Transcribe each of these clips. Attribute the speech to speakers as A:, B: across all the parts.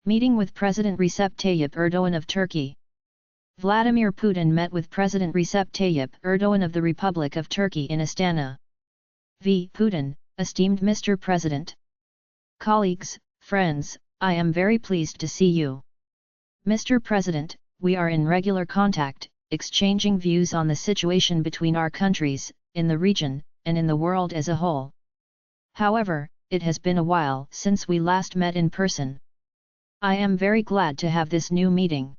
A: Meeting with President Recep Tayyip Erdoğan of Turkey. Vladimir Putin met with President Recep Tayyip Erdoğan of the Republic of Turkey in Astana. V. Putin, esteemed Mr. President. Colleagues, friends, I am very pleased to see you. Mr. President, we are in regular contact, exchanging views on the situation between our countries, in the region, and in the world as a whole. However, it has been a while since we last met in person. I am very glad to have this new meeting.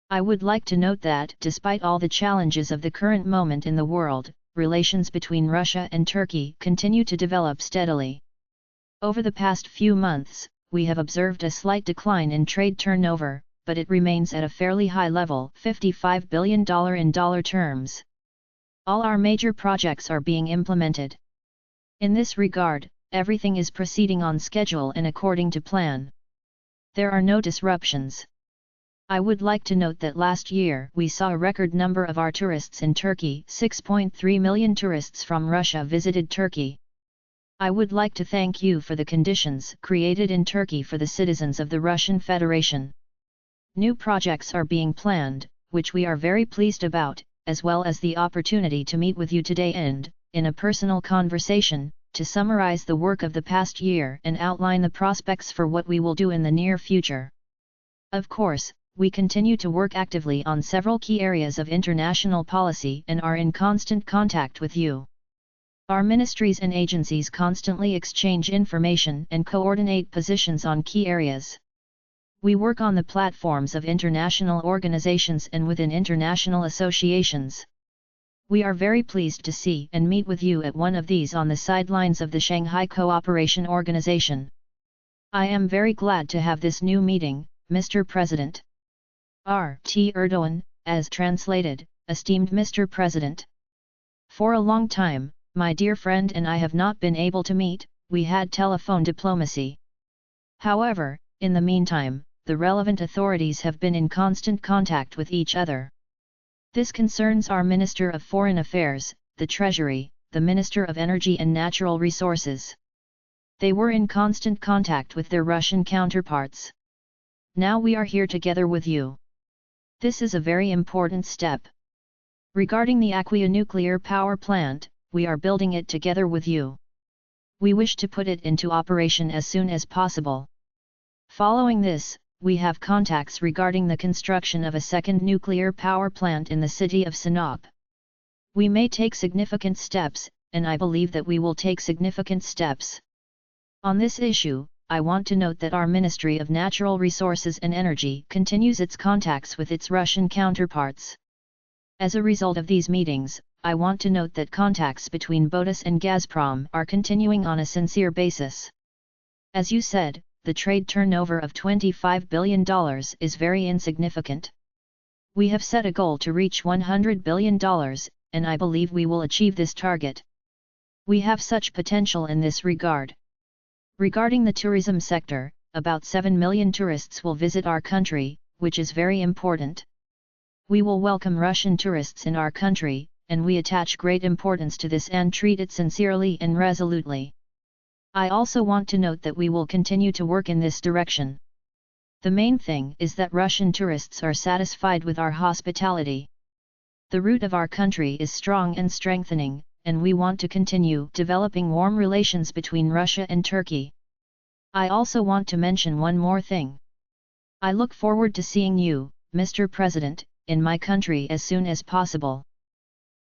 A: I would like to note that despite all the challenges of the current moment in the world, relations between Russia and Turkey continue to develop steadily. Over the past few months, we have observed a slight decline in trade turnover, but it remains at a fairly high level, $55 billion in dollar terms. All our major projects are being implemented. In this regard, everything is proceeding on schedule and according to plan. There are no disruptions. I would like to note that last year we saw a record number of our tourists in Turkey. 6.3 million tourists from Russia visited Turkey. I would like to thank you for the conditions created in Turkey for the citizens of the Russian Federation. New projects are being planned, which we are very pleased about, as well as the opportunity to meet with you today and, in a personal conversation, to summarize the work of the past year and outline the prospects for what we will do in the near future. Of course, we continue to work actively on several key areas of international policy and are in constant contact with you. Our ministries and agencies constantly exchange information and coordinate positions on key areas. We work on the platforms of international organizations and within international associations. We are very pleased to see and meet with you at one of these on the sidelines of the Shanghai Cooperation Organization. I am very glad to have this new meeting, Mr. President. R.T. Erdoğan, as translated, esteemed Mr. President. For a long time, my dear friend and I have not been able to meet, we had telephone diplomacy. However, in the meantime, the relevant authorities have been in constant contact with each other. This concerns our Minister of Foreign Affairs, the Treasury, the Minister of Energy and Natural Resources. They were in constant contact with their Russian counterparts. Now we are here together with you. This is a very important step. Regarding the Aquia nuclear power plant, we are building it together with you. We wish to put it into operation as soon as possible. Following this, we have contacts regarding the construction of a second nuclear power plant in the city of Sinop. We may take significant steps, and I believe that we will take significant steps. On this issue, I want to note that our Ministry of Natural Resources and Energy continues its contacts with its Russian counterparts. As a result of these meetings, I want to note that contacts between BOTAS and Gazprom are continuing on a sincere basis. As you said, the trade turnover of $25 billion is very insignificant. We have set a goal to reach $100 billion, and I believe we will achieve this target. We have such potential in this regard. Regarding the tourism sector, about 7 million tourists will visit our country, which is very important. We will welcome Russian tourists in our country, and we attach great importance to this and treat it sincerely and resolutely. I also want to note that we will continue to work in this direction. The main thing is that Russian tourists are satisfied with our hospitality. The root of our country is strong and strengthening, and we want to continue developing warm relations between Russia and Turkey. I also want to mention one more thing. I look forward to seeing you, Mr. President, in my country as soon as possible.